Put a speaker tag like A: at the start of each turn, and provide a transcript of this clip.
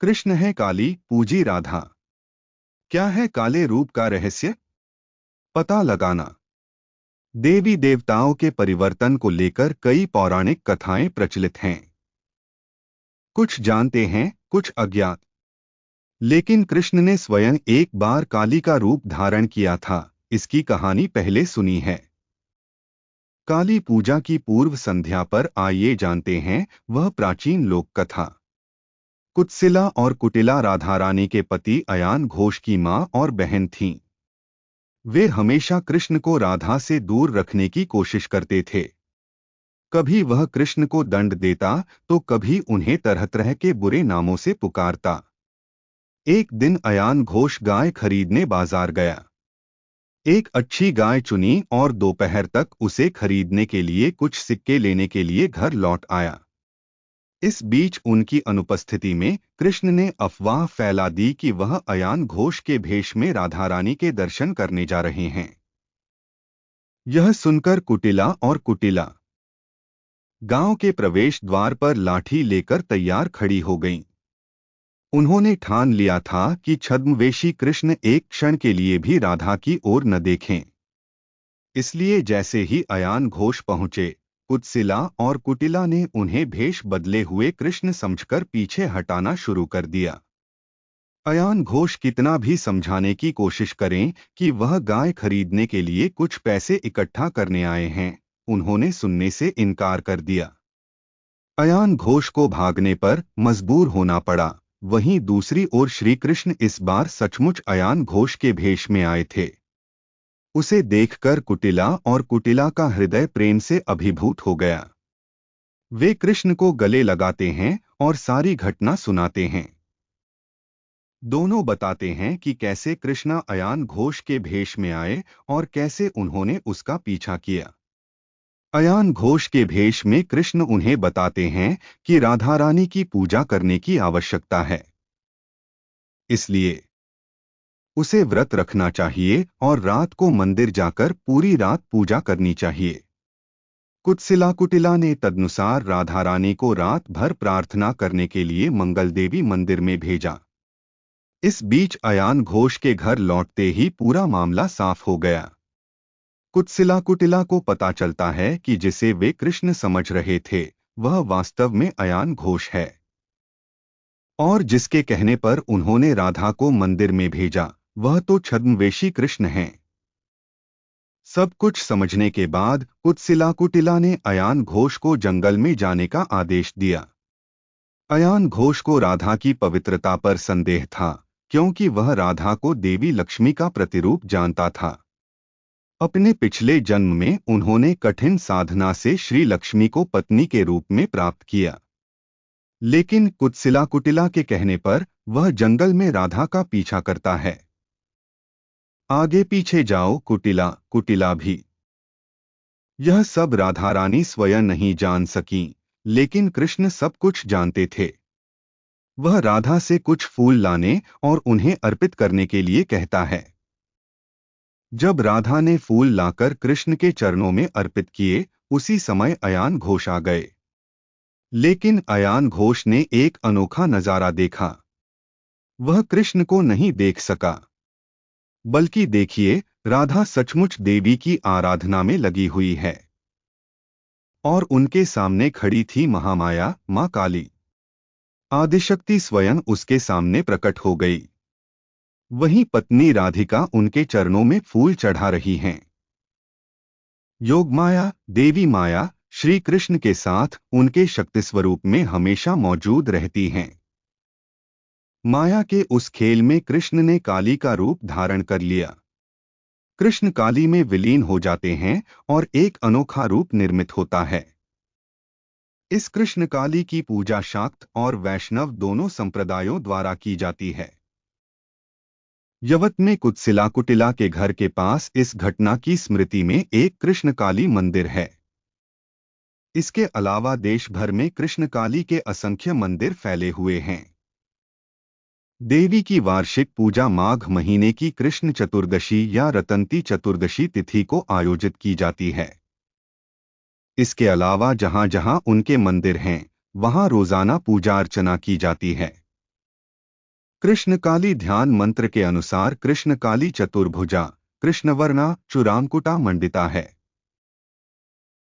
A: कृष्ण है काली पूजी राधा। क्या है काले रूप का रहस्य? पता लगाना। देवी देवताओं के परिवर्तन को लेकर कई पौराणिक कथाएं प्रचलित हैं। कुछ जानते हैं, कुछ अज्ञात। लेकिन कृष्ण ने स्वयं एक बार काली का रूप धारण किया था, इसकी कहानी पहले सुनी है। काली पूजा की पूर्व संध्या पर आइए जानते हैं वह प्राचीन लोक कथा। कुत्सिला और कुटिला राधा रानी के पति अयान घोष की मां और बहन थीं। वे हमेशा कृष्ण को राधा से दूर रखने की कोशिश करते थे। कभी वह कृष्ण को दंड देता तो कभी उन्हें तरह तरह के बुरे नामों से पुकारता। एक दिन अयान घोष गाय खरीदने बाजार गया। एक अच्छी गाय चुनी और दोपहर तक उसे खरीदने के लिए कुछ सिक्के लेने के लिए घर लौट आया। इस बीच उनकी अनुपस्थिति में कृष्ण ने अफवाह फैला दी कि वह अयान घोष के भेष में राधा रानी के दर्शन करने जा रहे हैं। यह सुनकर कुटिला गांव के प्रवेश द्वार पर लाठी लेकर तैयार खड़ी हो गईं। उन्होंने ठान लिया था कि छद्मवेशी कृष्ण एक क्षण के लिए भी राधा की ओर न देखें। इसलिए जैसे ही अयान घोष पहुंचे, कुत्सिला और कुटिला ने उन्हें भेष बदले हुए कृष्ण समझकर पीछे हटाना शुरू कर दिया। अयान घोष कितना भी समझाने की कोशिश करें कि वह गाय खरीदने के लिए कुछ पैसे इकट्ठा करने आए हैं, उन्होंने सुनने से इनकार कर दिया। अयान घोष को भागने पर मजबूर होना पड़ा। वहीं दूसरी ओर श्री कृष्ण इस बार सचमुच अयान घोष के भेष में आए थे। उसे देखकर कुटिला का हृदय प्रेम से अभिभूत हो गया। वे कृष्ण को गले लगाते हैं और सारी घटना सुनाते हैं। दोनों बताते हैं कि कैसे कृष्ण अयान घोष के भेष में आए और कैसे उन्होंने उसका पीछा किया। अयान घोष के भेष में कृष्ण उन्हें बताते हैं कि राधा रानी की पूजा करने की आवश्यकता है, इसलिए उसे व्रत रखना चाहिए और रात को मंदिर जाकर पूरी रात पूजा करनी चाहिए। कुटिला ने तदनुसार राधा रानी को रात भर प्रार्थना करने के लिए मंगल देवी मंदिर में भेजा। इस बीच अयान घोष के घर लौटते ही पूरा मामला साफ हो गया। कुटिला को पता चलता है कि जिसे वे कृष्ण समझ रहे थे वह वास्तव में अयान घोष है, और जिसके कहने पर उन्होंने राधा को मंदिर में भेजा वह तो छद्मवेशी कृष्ण हैं। सब कुछ समझने के बाद कुटिला ने अयान घोष को जंगल में जाने का आदेश दिया। अयान घोष को राधा की पवित्रता पर संदेह था, क्योंकि वह राधा को देवी लक्ष्मी का प्रतिरूप जानता था। अपने पिछले जन्म में उन्होंने कठिन साधना से श्री लक्ष्मी को पत्नी के रूप में प्राप्त किया। लेकिन कुटिला के कहने पर वह जंगल में राधा का पीछा करता है। आगे पीछे जाओ कुटिला भी। यह सब राधा रानी स्वयं नहीं जान सकीं, लेकिन कृष्ण सब कुछ जानते थे। वह राधा से कुछ फूल लाने और उन्हें अर्पित करने के लिए कहता है। जब राधा ने फूल लाकर कृष्ण के चरणों में अर्पित किए, उसी समय अयान घोष आ गए। लेकिन अयान घोष ने एक अनोखा नजारा देखा। वह कृष्ण को नहीं देख सका, बल्कि देखिए, राधा सचमुच देवी की आराधना में लगी हुई है और उनके सामने खड़ी थी महामाया मां काली। आदिशक्ति स्वयं उसके सामने प्रकट हो गई। वहीं पत्नी राधिका उनके चरणों में फूल चढ़ा रही हैं। योगमाया, देवी माया, श्री कृष्ण के साथ उनके शक्ति स्वरूप में हमेशा मौजूद रहती हैं। माया के उस खेल में कृष्ण ने काली का रूप धारण कर लिया। कृष्ण काली में विलीन हो जाते हैं और एक अनोखा रूप निर्मित होता है। इस कृष्ण काली की पूजा शाक्त और वैष्णव दोनों संप्रदायों द्वारा की जाती है। यवत में कुटिला के घर के पास इस घटना की स्मृति में एक कृष्ण काली मंदिर है। इसके अलावा देश भर में कृष्ण काली के असंख्य मंदिर फैले हुए हैं। देवी की वार्षिक पूजा माघ महीने की कृष्ण चतुर्दशी या रतंती चतुर्दशी तिथि को आयोजित की जाती है। इसके अलावा जहां जहां उनके मंदिर हैं, वहां रोजाना पूजा अर्चना की जाती है। कृष्णकाली ध्यान मंत्र के अनुसार कृष्णकाली चतुर्भुजा कृष्णवर्णा चूरामकुटा मंडिता है।